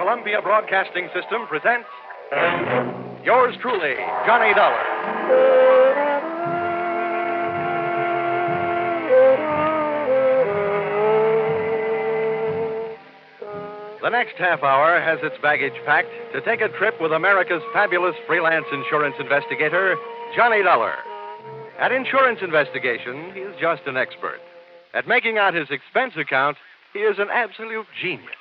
Columbia Broadcasting System presents yours truly, Johnny Dollar. The next half hour has its baggage packed to take a trip with America's fabulous freelance insurance investigator, Johnny Dollar. At insurance investigation, he is just an expert. At making out his expense account, he is an absolute genius.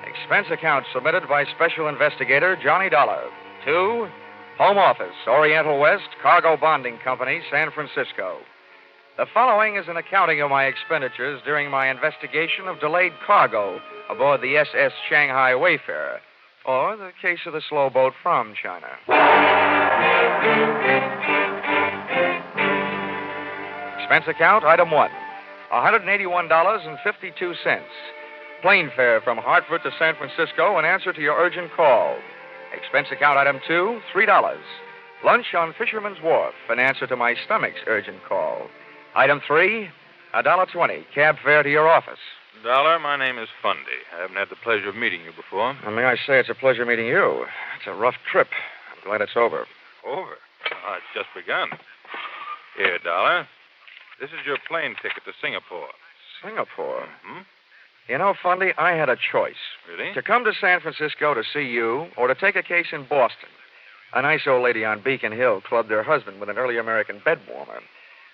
Expense account submitted by Special Investigator Johnny Dollar to Home Office, Oriental West, Cargo Bonding Company, San Francisco. The following is an accounting of my expenditures during my investigation of delayed cargo aboard the SS Shanghai Wayfarer, or the case of the slow boat from China. Expense account, item 1, $181.52. Plane fare from Hartford to San Francisco in answer to your urgent call. Expense account, item 2, $3. Lunch on Fisherman's Wharf in answer to my stomach's urgent call. Item 3, $1.20. Cab fare to your office. Dollar, my name is Fundy. I haven't had the pleasure of meeting you before. And may I say it's a pleasure meeting you. It's a rough trip. I'm glad it's over. Over? Oh, it's just begun. Here, Dollar. This is your plane ticket to Singapore. Singapore? Hmm? You know, Fundy, I had a choice. Really? To come to San Francisco to see you, or to take a case in Boston. A nice old lady on Beacon Hill clubbed her husband with an early American bed warmer.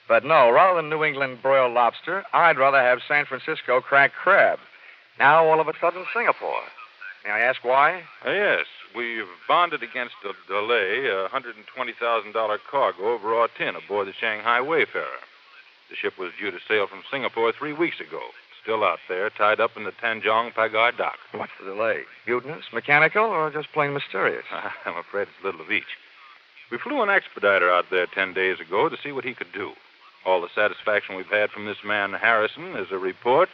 But no, rather than New England broiled lobster, I'd rather have San Francisco cracked crab. Now, all of a sudden, Singapore. May I ask why? Yes. We've bonded against a delay, a $120,000 cargo of raw tin aboard the Shanghai Wayfarer. The ship was due to sail from Singapore 3 weeks ago. Still out there, tied up in the Tanjong Pagar dock. What's the delay? Mutinous, mechanical, or just plain mysterious? I'm afraid it's a little of each. We flew an expediter out there 10 days ago to see what he could do. All the satisfaction we've had from this man, Harrison, is a report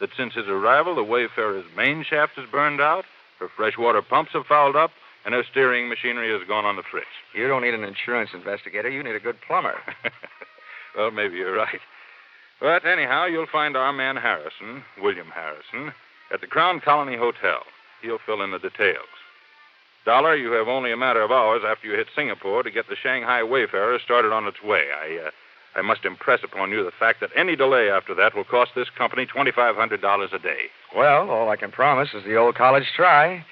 that since his arrival, the Wayfarer's main shaft is burned out, her freshwater pumps have fouled up, and her steering machinery has gone on the fritz. You don't need an insurance investigator. You need a good plumber. Well, maybe you're right. But anyhow, you'll find our man Harrison, William Harrison, at the Crown Colony Hotel. He'll fill in the details. Dollar, you have only a matter of hours after you hit Singapore to get the Shanghai Wayfarer started on its way. I must impress upon you the fact that any delay after that will cost this company $2,500 a day. Well, all I can promise is the old college try.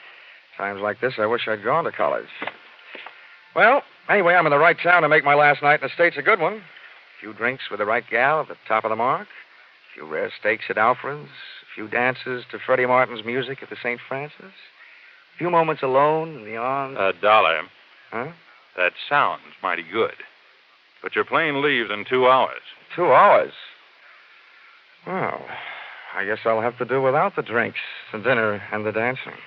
Times like this, I wish I'd gone to college. Well, anyway, I'm in the right town to make my last night in the States a good one. A few drinks with the right gal at the top of the mark. A few rare steaks at Alfred's. A few dances to Freddie Martin's music at the St. Francis. A few moments alone in the arms... Dollar. Huh? That sounds mighty good. But your plane leaves in 2 hours. 2 hours? Well, I guess I'll have to do without the drinks, the dinner, and the dancing.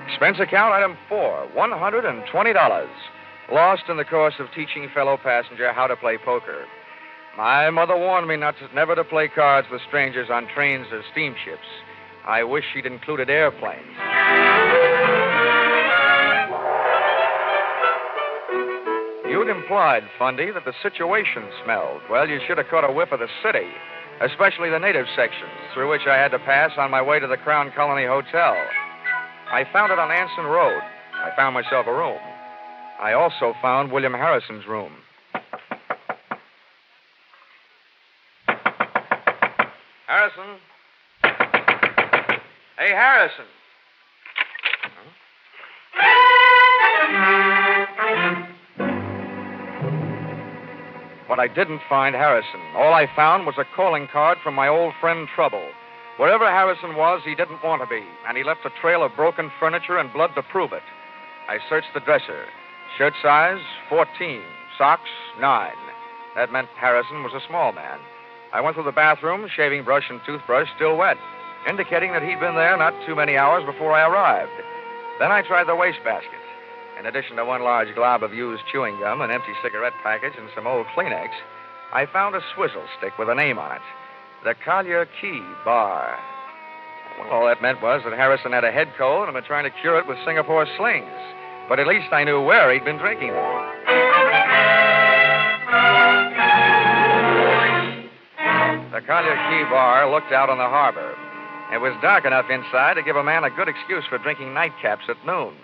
Expense account, item 4, $120. Lost in the course of teaching fellow passenger how to play poker. My mother warned me never to play cards with strangers on trains or steamships. I wish she'd included airplanes. You'd implied, Fundy, that the situation smelled. Well, you should have caught a whiff of the city, especially the native sections, through which I had to pass on my way to the Crown Colony Hotel. I found it on Anson Road. I found myself a room. I also found William Harrison's room. Harrison? Hey, Harrison. But I didn't find Harrison. All I found was a calling card from my old friend Trouble. Wherever Harrison was, he didn't want to be, and he left a trail of broken furniture and blood to prove it. I searched the dresser. Shirt size, 14. Socks, 9. That meant Harrison was a small man. I went through the bathroom, shaving brush and toothbrush still wet, indicating that he'd been there not too many hours before I arrived. Then I tried the wastebasket. In addition to one large glob of used chewing gum, an empty cigarette package, and some old Kleenex, I found a swizzle stick with a name on it. The Collier Key Bar. Well, all that meant was that Harrison had a head cold and had been trying to cure it with Singapore slings. But at least I knew where he'd been drinking them. Collier Key Bar looked out on the harbor. It was dark enough inside to give a man a good excuse for drinking nightcaps at noon.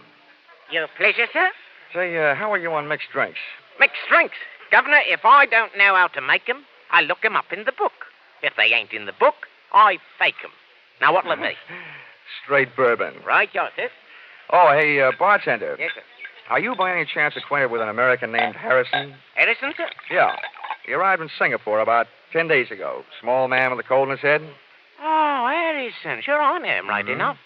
Your pleasure, sir. Say, how are you on mixed drinks? Mixed drinks. Governor, if I don't know how to make 'em, I look 'em up in the book. If they ain't in the book, I fake 'em. Now, what'll it be? Straight bourbon. Right, yours, sir. Oh, hey, bartender. Yes, sir. Are you by any chance acquainted with an American named Harrison? Edison, sir? Yeah. He arrived in Singapore about 10 days ago. Small man with a cold in his head. Oh, Edison. Sure, I know him right enough.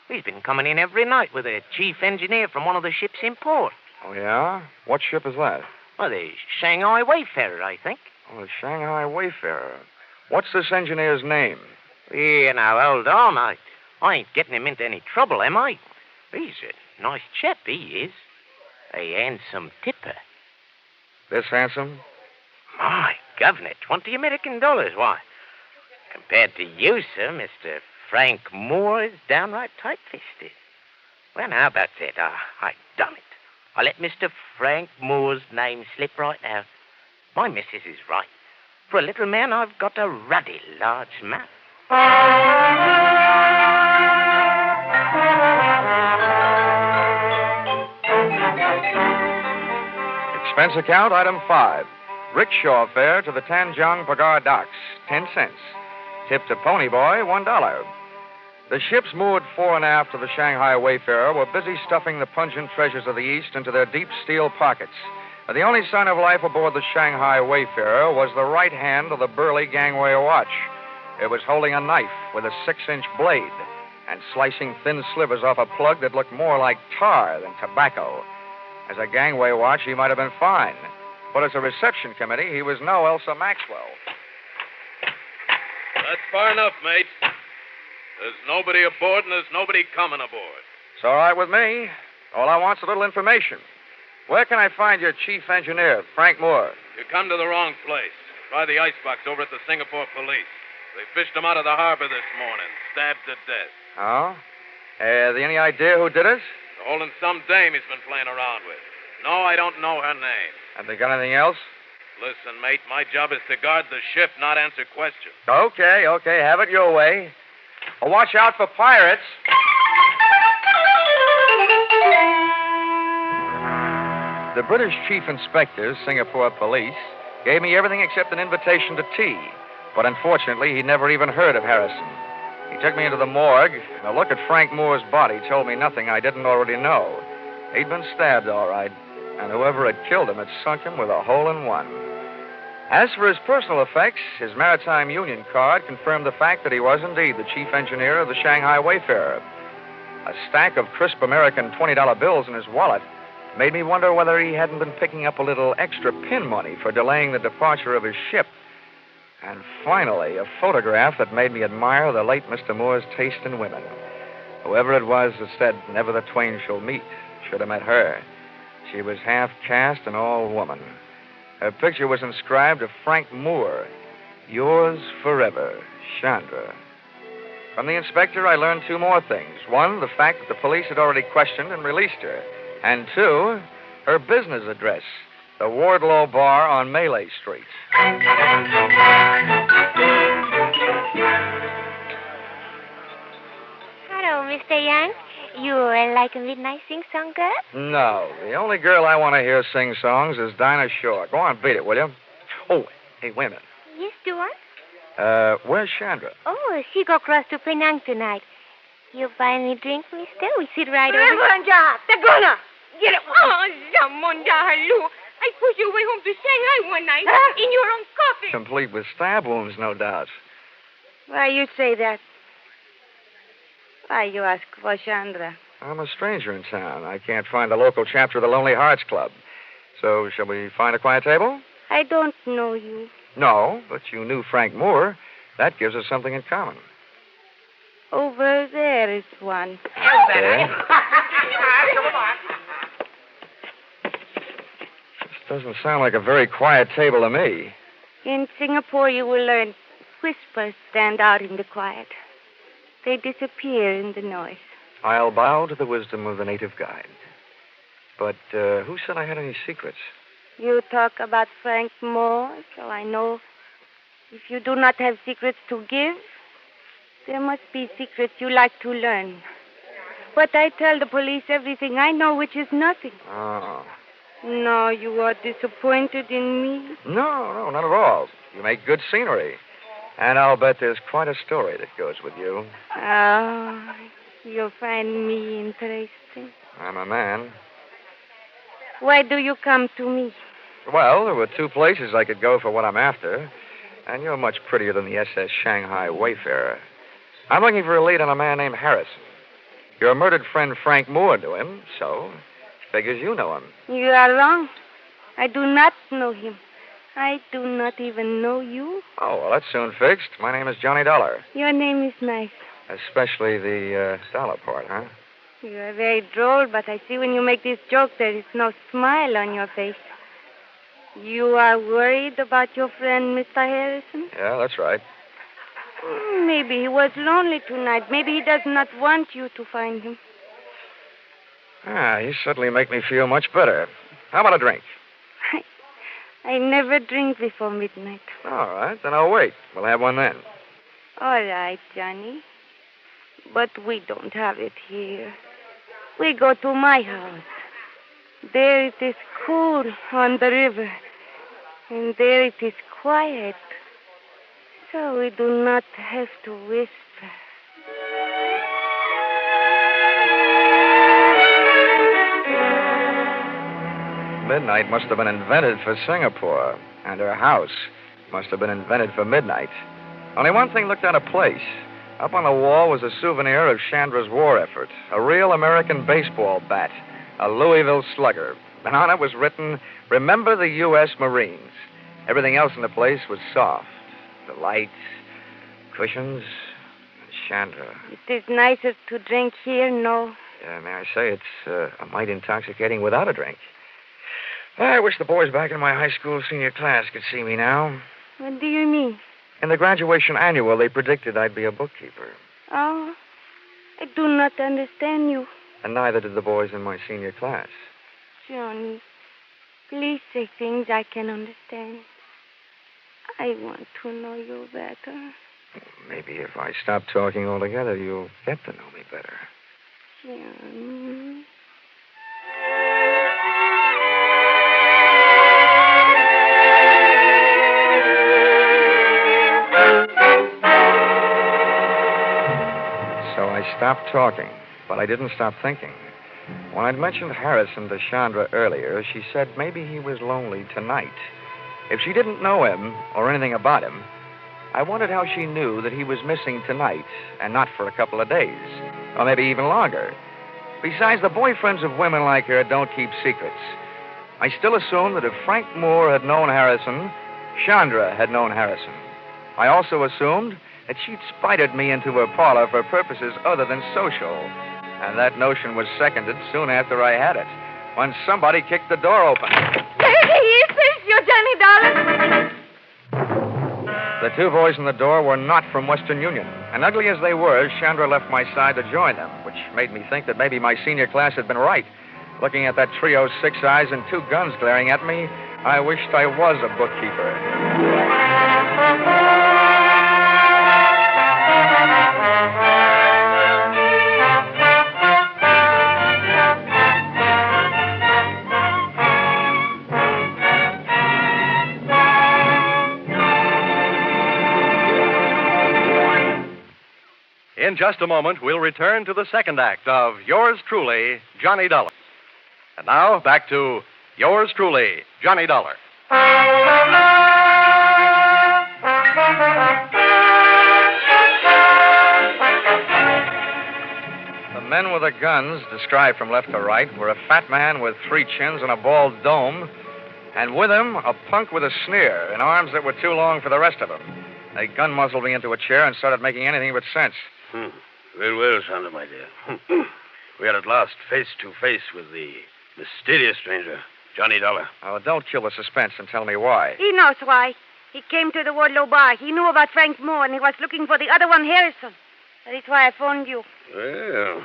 He's been coming in every night with a chief engineer from one of the ships in port. Oh, yeah? What ship is that? Well, the Shanghai Wayfarer, I think. Oh, the Shanghai Wayfarer. What's this engineer's name? Yeah, now, hold on. I ain't getting him into any trouble, am I? He's a nice chap, he is. A handsome tipper. This handsome? My governor, $20 American. Why, compared to you, sir, Mr. Frank Moore is downright tight-fisted. Well, now, that's it. I done it. I let Mr. Frank Moore's name slip right out. My missus is right. For a little man, I've got a ruddy large mouth. Expense account, item 5. Rickshaw fare to the Tanjong Pagar docks, 10 cents. Tip to Pony Boy, $1. The ships moored fore and aft of the Shanghai Wayfarer were busy stuffing the pungent treasures of the East into their deep steel pockets. The only sign of life aboard the Shanghai Wayfarer was the right hand of the burly gangway watch. It was holding a knife with a 6-inch blade and slicing thin slivers off a plug that looked more like tar than tobacco. As a gangway watch, he might have been fine. But as a reception committee, he was no Elsa Maxwell. That's far enough, mate. There's nobody aboard and there's nobody coming aboard. It's all right with me. All I want's a little information. Where can I find your chief engineer, Frank Moore? You come to the wrong place. Try the icebox over at the Singapore police. They fished him out of the harbor this morning, stabbed to death. Oh? Any idea who did it? They're holding some dame he's been playing around with. No, I don't know her name. Have they got anything else? Listen, mate, my job is to guard the ship, not answer questions. Okay. Have it your way. Well, watch out for pirates. The British chief inspector, Singapore police, gave me everything except an invitation to tea. But unfortunately, he never even heard of Harrison. He took me into the morgue, and a look at Frank Moore's body told me nothing I didn't already know. He'd been stabbed, all right, and whoever had killed him had sunk him with a hole in one. As for his personal effects, his Maritime Union card confirmed the fact that he was indeed the chief engineer of the Shanghai Wayfarer. A stack of crisp American $20 bills in his wallet made me wonder whether he hadn't been picking up a little extra pin money for delaying the departure of his ship. And finally, a photograph that made me admire the late Mr. Moore's taste in women. Whoever it was that said, "Never the twain shall meet," should have met her. She was half caste and all woman. Her picture was inscribed to Frank Moore, "Yours forever, Chandra." From the inspector, I learned 2 more things. 1, the fact that the police had already questioned and released her. And 2, her business address, the Wardlaw Bar on Malay Street. Hello, Mr. Young. You like a midnight sing-song girl? No, the only girl I want to hear sing songs is Dinah Shore. Go on, beat it, will you? Oh, hey, wait a minute. Yes, Stuart? Where's Chandra? Oh, she go across to Penang tonight. You buy me drink, mister? We sit right over Tagona! Get it! Oh, Zamonda, hello. I pushed you away home to Shanghai one night in your own coffin. Complete with stab wounds, no doubt. Why you say that? Why you ask for Chandra? I'm a stranger in town. I can't find the local chapter of the Lonely Hearts Club. So, shall we find a quiet table? I don't know you. No, but you knew Frank Moore. That gives us something in common. Over there is one. Okay. This doesn't sound like a very quiet table to me. In Singapore, you will learn whispers stand out in the quiet. They disappear in the noise. I'll bow to the wisdom of the native guide. But who said I had any secrets? You talk about Frank Moore, so I know If you do not have secrets to give, there must be secrets you like to learn. But I tell the police everything I know, which is nothing. Oh. No, you are disappointed in me. No, not at all. You make good scenery. And I'll bet there's quite a story that goes with you. Ah, you find me interesting. I'm a man. Why do you come to me? Well, there were two places I could go for what I'm after. And you're much prettier than the SS Shanghai Wayfarer. I'm looking for a lead on a man named Harrison. Your murdered friend Frank Moore knew him, so figures you know him. You are wrong. I do not know him. I do not even know you. Oh, well, that's soon fixed. My name is Johnny Dollar. Your name is nice. Especially the dollar part, huh? You are very droll, but I see when you make this joke there is no smile on your face. You are worried about your friend, Mr. Harrison? Yeah, that's right. Maybe he was lonely tonight. Maybe he does not want you to find him. You certainly make me feel much better. How about a drink? I never drink before midnight. All right, then I'll wait. We'll have one then. All right, Johnny. But we don't have it here. We go to my house. There it is cool on the river. And there it is quiet. So we do not have to whisper. Midnight must have been invented for Singapore, and her house must have been invented for midnight. Only one thing looked out of place. Up on the wall was a souvenir of Chandra's war effort, a real American baseball bat, a Louisville Slugger. And on it was written, "Remember the U.S. Marines." Everything else in the place was soft. The lights, cushions, and Chandra. It is nicer to drink here, no? Yeah, may I say, it's a mite intoxicating without a drink. I wish the boys back in my high school senior class could see me now. What do you mean? In the graduation annual, they predicted I'd be a bookkeeper. Oh, I do not understand you. And neither did the boys in my senior class. Johnny, please say things I can understand. I want to know you better. Maybe if I stop talking altogether, you'll get to know me better. Johnny. So I stopped talking, but I didn't stop thinking. When I'd mentioned Harrison to Chandra earlier, she said maybe he was lonely tonight. If she didn't know him or anything about him, I wondered how she knew that he was missing tonight and not for a couple of days, or maybe even longer. Besides, the boyfriends of women like her don't keep secrets. I still assumed that if Frank Moore had known Harrison, Chandra had known Harrison. I also assumed that she'd spited me into her parlor for purposes other than social. And that notion was seconded soon after I had it, when somebody kicked the door open. There he is. There's your Johnny Dollar. The two boys in the door were not from Western Union. And ugly as they were, Chandra left my side to join them, which made me think that maybe my senior class had been right. Looking at that trio's 6 eyes and 2 guns glaring at me, I wished I was a bookkeeper. In just a moment, we'll return to the second act of Yours Truly, Johnny Dollar. And now, back to Yours Truly, Johnny Dollar. The men with the guns, described from left to right, were a fat man with 3 chins and a bald dome, and with him, a punk with a sneer and arms that were too long for the rest of him. They gun muzzled me into a chair and started making anything but sense. Very well, Chandra, my dear. We are at last face to face with the mysterious stranger, Johnny Dollar. Oh, don't kill the suspense and tell me why. He knows why. He came to the Wardlow bar. He knew about Frank Moore, and he was looking for the other one, Harrison. That is why I phoned you. Well,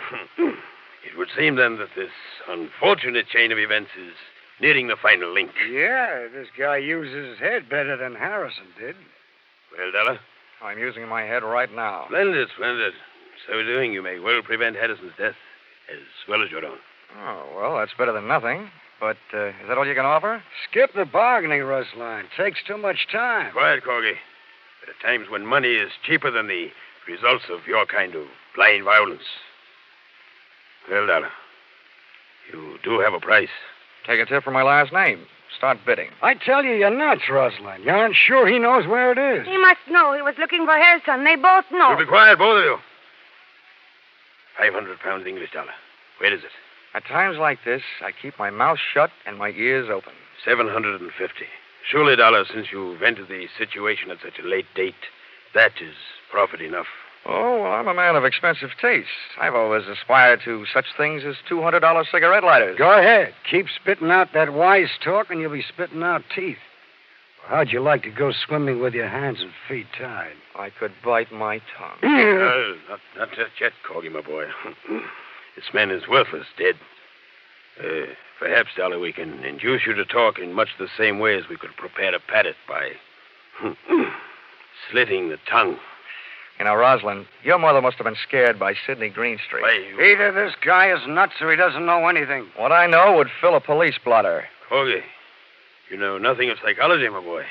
it would seem then that this unfortunate chain of events is nearing the final link. Yeah, this guy uses his head better than Harrison did. Well, Dollar? I'm using my head right now. Splendid, splendid. So doing, you may well prevent Harrison's death, as well as your own. Oh, well, that's better than nothing. But is that all you can offer? Skip the bargaining, Rusline. Takes too much time. Quiet, Corgi. There are times when money is cheaper than the results of your kind of blind violence. Well, Dollar, you do have a price. Take a tip from my last name. Start bidding. I tell you, you're nuts, Rusline. You aren't sure he knows where it is. He must know. He was looking for Harrison. They both know. You be quiet, both of you. 500 pounds English dollar. Where is it? At times like this, I keep my mouth shut and my ears open. 750. Surely, Dollar, since you've entered the situation at such a late date, that is profit enough. Oh, well, I'm a man of expensive tastes. I've always aspired to such things as $200 cigarette lighters. Go ahead. Keep spitting out that wise talk, and you'll be spitting out teeth. How'd you like to go swimming with your hands and feet tied? I could bite my tongue. Not just yet, Corgi, my boy. This man is worthless, dead. Perhaps, Dollar, we can induce you to talk in much the same way as we could prepare to pat it by slitting the tongue. You know, Rosalind, your mother must have been scared by Sidney Greenstreet. Either this guy is nuts or he doesn't know anything. What I know would fill a police blotter. Corgi, you know nothing of psychology, my boy.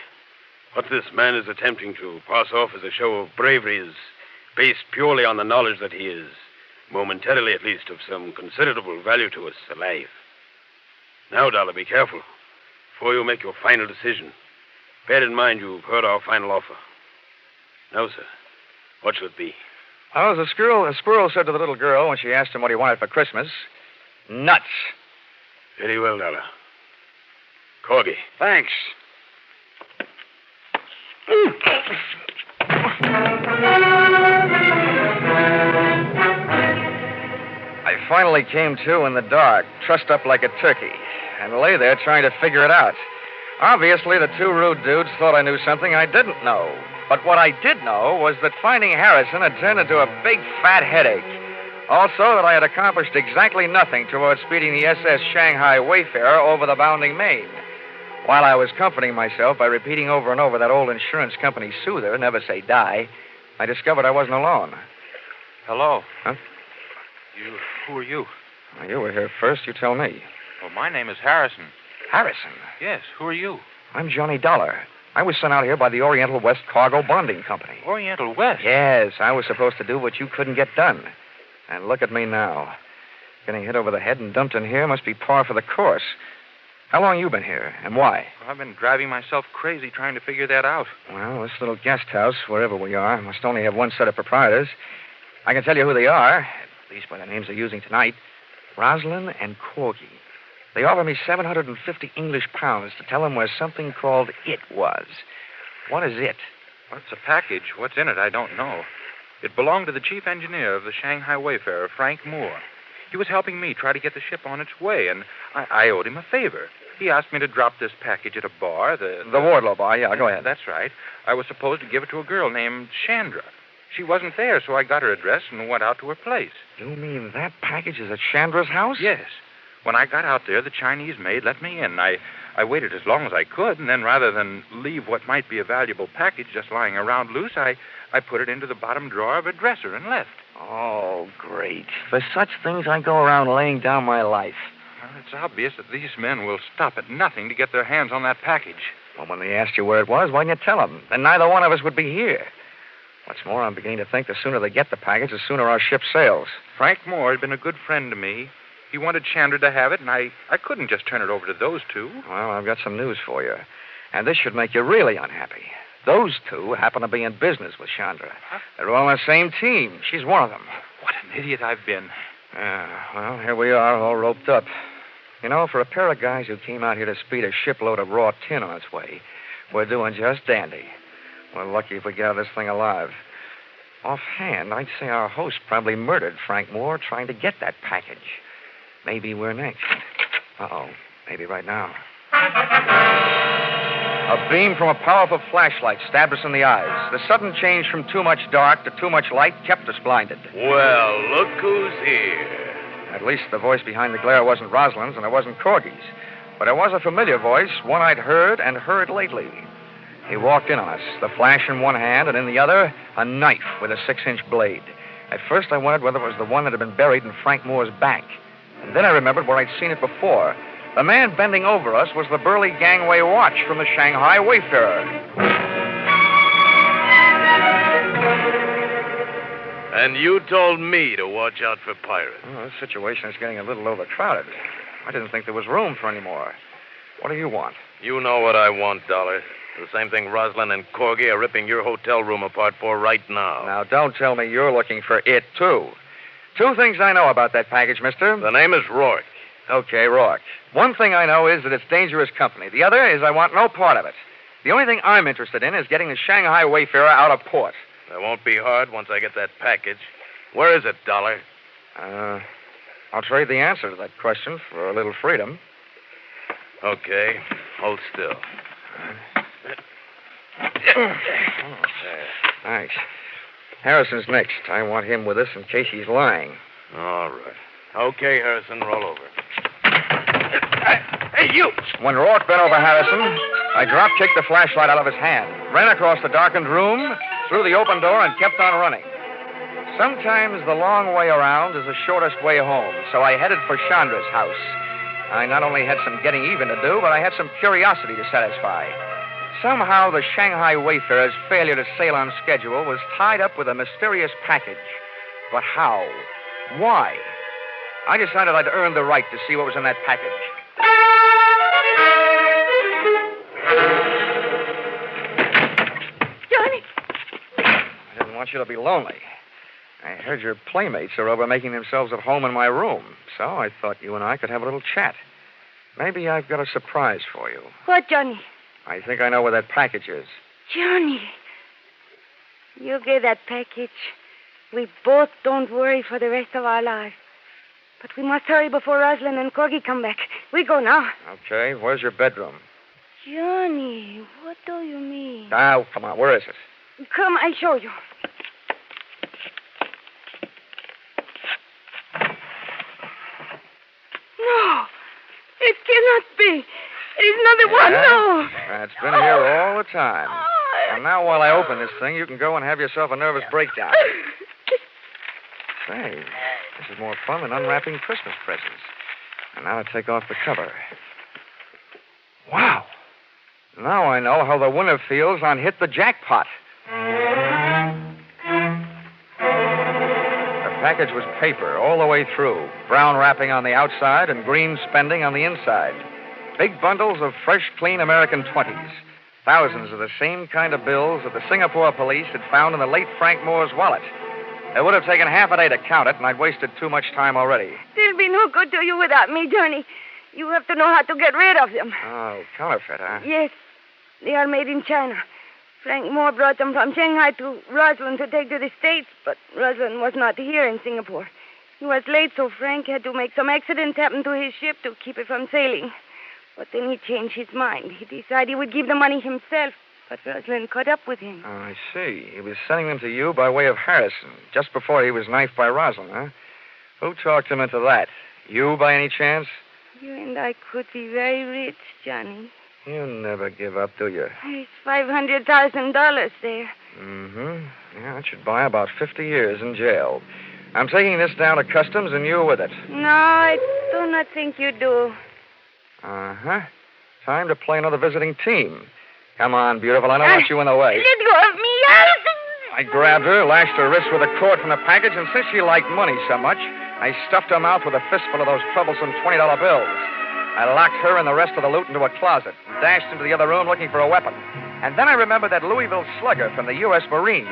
What this man is attempting to pass off as a show of bravery is based purely on the knowledge that he is, momentarily at least, of some considerable value to us alive. Now, Dollar, be careful. Before you make your final decision, bear in mind you've heard our final offer. Now, sir, what shall it be? Oh, as a squirrel said to the little girl when she asked him what he wanted for Christmas, nuts. Very well, Dollar. Corgi. Thanks. I finally came to in the dark, trussed up like a turkey, and lay there trying to figure it out. Obviously, the two rude dudes thought I knew something I didn't know. But what I did know was that finding Harrison had turned into a big, fat headache. Also, that I had accomplished exactly nothing towards speeding the SS Shanghai Wayfarer over the bounding Maine. While I was comforting myself by repeating over and over that old insurance company soother, never say die, I discovered I wasn't alone. Hello. Huh? Who are you? Well, you were here first. You tell me. Well, my name is Harrison. Harrison? Yes, who are you? I'm Johnny Dollar. I was sent out here by the Oriental West Cargo Bonding Company. Oriental West? Yes, I was supposed to do what you couldn't get done. And look at me now. Getting hit over the head and dumped in here must be par for the course. How long you been here, and why? Well, I've been driving myself crazy trying to figure that out. Well, this little guest house, wherever we are, must only have one set of proprietors. I can tell you who they are, at least by the names they're using tonight. Rosalind and Corgi. They offered me 750 English pounds to tell them where something called It was. What is It? Well, it's a package. What's in it, I don't know. It belonged to the chief engineer of the Shanghai Wayfarer, Frank Moore. He was helping me try to get the ship on its way, and I owed him a favor. He asked me to drop this package at a bar. The Wardlow bar, yeah, go ahead. That's right. I was supposed to give it to a girl named Chandra. She wasn't there, so I got her address and went out to her place. You mean that package is at Chandra's house? Yes. When I got out there, the Chinese maid let me in. I waited as long as I could, and then rather than leave what might be a valuable package just lying around loose, I put it into the bottom drawer of a dresser and left. Oh, great. For such things, I go around laying down my life. Well, it's obvious that these men will stop at nothing to get their hands on that package. Well, when they asked you where it was, why didn't you tell them? Then neither one of us would be here. What's more, I'm beginning to think the sooner they get the package, the sooner our ship sails. Frank Moore had been a good friend to me. He wanted Chandra to have it, and I couldn't just turn it over to those two. Well, I've got some news for you. And this should make you really unhappy. Those two happen to be in business with Chandra. Huh? They're all on the same team. She's one of them. What an idiot I've been. Well, here we are, all roped up. You know, for a pair of guys who came out here to speed a shipload of raw tin on its way, we're doing just dandy. We're lucky if we get out of this thing alive. Offhand, I'd say our host probably murdered Frank Moore trying to get that package. Maybe we're next. Uh-oh. Maybe right now. A beam from a powerful flashlight stabbed us in the eyes. The sudden change from too much dark to too much light kept us blinded. Well, look who's here. At least the voice behind the glare wasn't Rosalind's and it wasn't Corgi's. But it was a familiar voice, one I'd heard and heard lately. He walked in on us, the flash in one hand, and in the other, a knife with a 6-inch blade. At first, I wondered whether it was the one that had been buried in Frank Moore's back. And then I remembered where I'd seen it before. The man bending over us was the burly gangway watch from the Shanghai Wayfarer. And you told me to watch out for pirates. Well, this situation is getting a little overcrowded. I didn't think there was room for any more. What do you want? You know what I want, Dollar. The same thing Roslyn and Corgi are ripping your hotel room apart for right now. Now, don't tell me you're looking for it, too. 2 things I know about that package, mister. The name is Rourke. Okay, Rourke. One thing I know is that it's dangerous company. The other is I want no part of it. The only thing I'm interested in is getting the Shanghai Wayfarer out of port. That won't be hard once I get that package. Where is it, Dollar? I'll trade the answer to that question for a little freedom. Okay. Hold still. Thanks. Harrison's next. I want him with us in case he's lying. All right. Okay, Harrison, roll over. Hey, you! When Rourke bent over Harrison, I drop-kicked the flashlight out of his hand, ran across the darkened room, through the open door, and kept on running. Sometimes the long way around is the shortest way home, so I headed for Chandra's house. I not only had some getting even to do, but I had some curiosity to satisfy. Somehow the Shanghai Wayfarer's failure to sail on schedule was tied up with a mysterious package. But how? Why? I decided I'd earned the right to see what was in that package. Johnny! I didn't want you to be lonely. I heard your playmates are over making themselves at home in my room, so I thought you and I could have a little chat. Maybe I've got a surprise for you. What, Johnny? I think I know where that package is. Johnny. You get that package. We both don't worry for the rest of our lives. But we must hurry before Roslyn and Corgi come back. We go now. Okay, where's your bedroom? Johnny, what do you mean? Oh, come on, where is it? Come, I'll show you. No, it cannot be. There's another one, no. It's been here all the time. And now while I open this thing, you can go and have yourself a nervous breakdown. Say, this is more fun than unwrapping Christmas presents. And now I take off the cover. Wow. Now I know how the winner feels on Hit the Jackpot. The package was paper all the way through, brown wrapping on the outside and green spending on the inside. Big bundles of fresh, clean American 20s. Thousands of the same kind of bills that the Singapore police had found in the late Frank Moore's wallet. It would have taken half a day to count it, and I'd wasted too much time already. They'll be no good to you without me, Johnny. You have to know how to get rid of them. Oh, counterfeit, huh? Yes. They are made in China. Frank Moore brought them from Shanghai to Roslyn to take to the States, but Roslyn was not here in Singapore. He was late, so Frank had to make some accident happen to his ship to keep it from sailing. But then he changed his mind. He decided he would give the money himself, but Roslyn caught up with him. Oh, I see. He was sending them to you by way of Harrison, just before he was knifed by Roslyn, huh? Who talked him into that? You, by any chance? You and I could be very rich, Johnny. You never give up, do you? There's $500,000 there. Mm-hmm. Yeah, it should buy about 50 years in jail. I'm taking this down to customs and you with it. No, I do not think you do. Uh-huh. Time to play another visiting team. Come on, beautiful. I don't want you in the way. Let go of me, Allison! I grabbed her, lashed her wrist with a cord from the package, and since she liked money so much, I stuffed her mouth with a fistful of those troublesome $20 bills. I locked her and the rest of the loot into a closet and dashed into the other room looking for a weapon. And then I remembered that Louisville slugger from the U.S. Marines.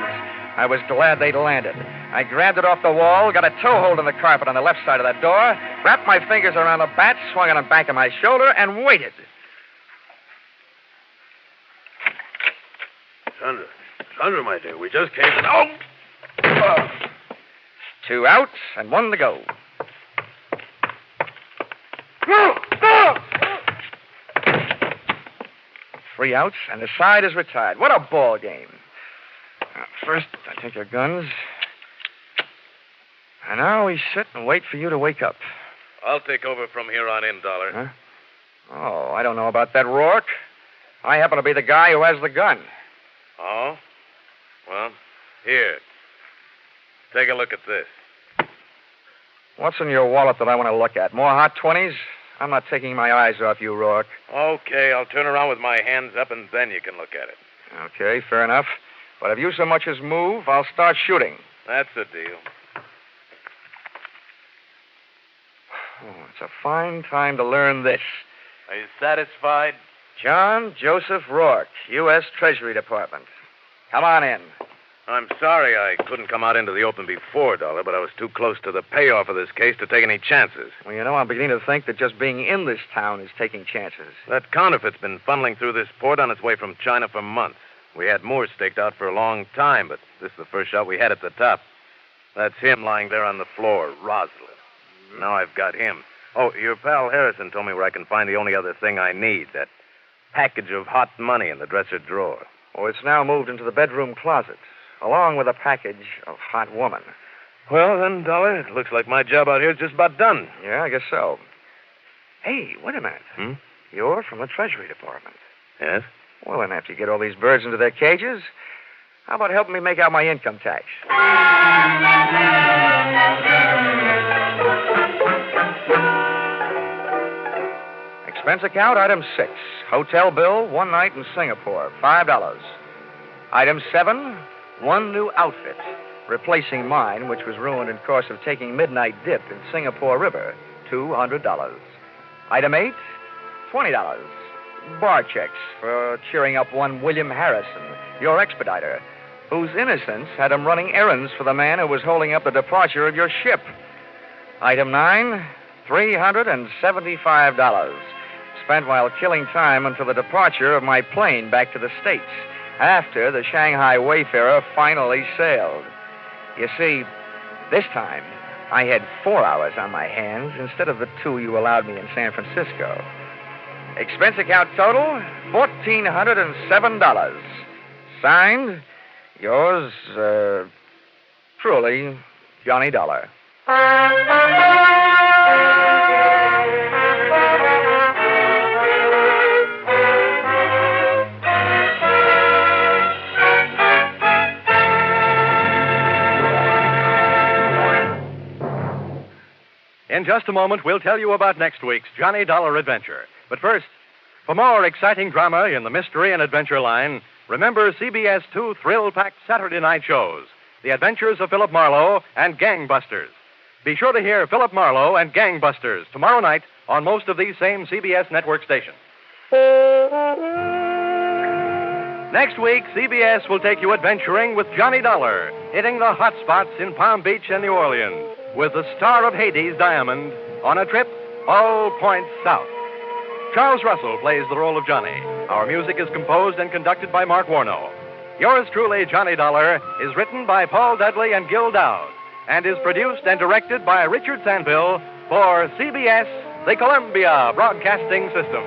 I was glad they'd landed. I grabbed it off the wall, got a toehold in the carpet on the left side of that door, wrapped my fingers around the bat, swung on the back of my shoulder, and waited. Chandra, my dear, we just came to... Oh! 2 out and 1 to go. Go! Go! 3 outs, and the side is retired. What a ball game. First, I take your guns. And now we sit and wait for you to wake up. I'll take over from here on in, Dollar. Huh? Oh, I don't know about that, Rourke. I happen to be the guy who has the gun. Oh? Well, here. Take a look at this. What's in your wallet that I want to look at? More hot 20s? I'm not taking my eyes off you, Rourke. Okay, I'll turn around with my hands up, and then you can look at it. Okay, fair enough. But if you so much as move, I'll start shooting. That's the deal. Oh, it's a fine time to learn this. Are you satisfied? John Joseph Rourke, U.S. Treasury Department. Come on in. I'm sorry I couldn't come out into the open before, Dollar, but I was too close to the payoff of this case to take any chances. Well, you know, I'm beginning to think that just being in this town is taking chances. That counterfeit's been funneling through this port on its way from China for months. We had Moore staked out for a long time, but this is the first shot we had at the top. That's him lying there on the floor, Rosalind. Now I've got him. Oh, your pal Harrison told me where I can find the only other thing I need, that package of hot money in the dresser drawer. Oh, it's now moved into the bedroom closet, along with a package of hot woman. Well, then, Dollar, it looks like my job out here is just about done. Yeah, I guess so. Hey, wait a minute. You're from the Treasury Department. Yes? Well, then, after you get all these birds into their cages, how about helping me make out my income tax? Expense account, item 6. Hotel bill, 1 night in Singapore, $5. Item 7, 1 new outfit, replacing mine, which was ruined in course of taking midnight dip in Singapore River, $200. Item 8, $20. Bar checks for cheering up one William Harrison, your expediter, whose innocence had him running errands for the man who was holding up the departure of your ship. Item 9, $375. Spent while killing time until the departure of my plane back to the States, after the Shanghai Wayfarer finally sailed. You see, this time, I had 4 hours on my hands instead of the 2 you allowed me in San Francisco. Expense account total, $1,407. Signed, yours, truly, Johnny Dollar. In just a moment, we'll tell you about next week's Johnny Dollar adventure. But first, for more exciting drama in the mystery and adventure line, remember CBS 2 thrill-packed Saturday night shows, The Adventures of Philip Marlowe and Gangbusters. Be sure to hear Philip Marlowe and Gangbusters tomorrow night on most of these same CBS network stations. Next week, CBS will take you adventuring with Johnny Dollar, hitting the hot spots in Palm Beach and New Orleans, with the star of Hades, Diamond, on a trip all points south. Charles Russell plays the role of Johnny. Our music is composed and conducted by Mark Warnow. Yours truly, Johnny Dollar, is written by Paul Dudley and Gil Dowd, and is produced and directed by Richard Sandville for CBS, the Columbia Broadcasting System.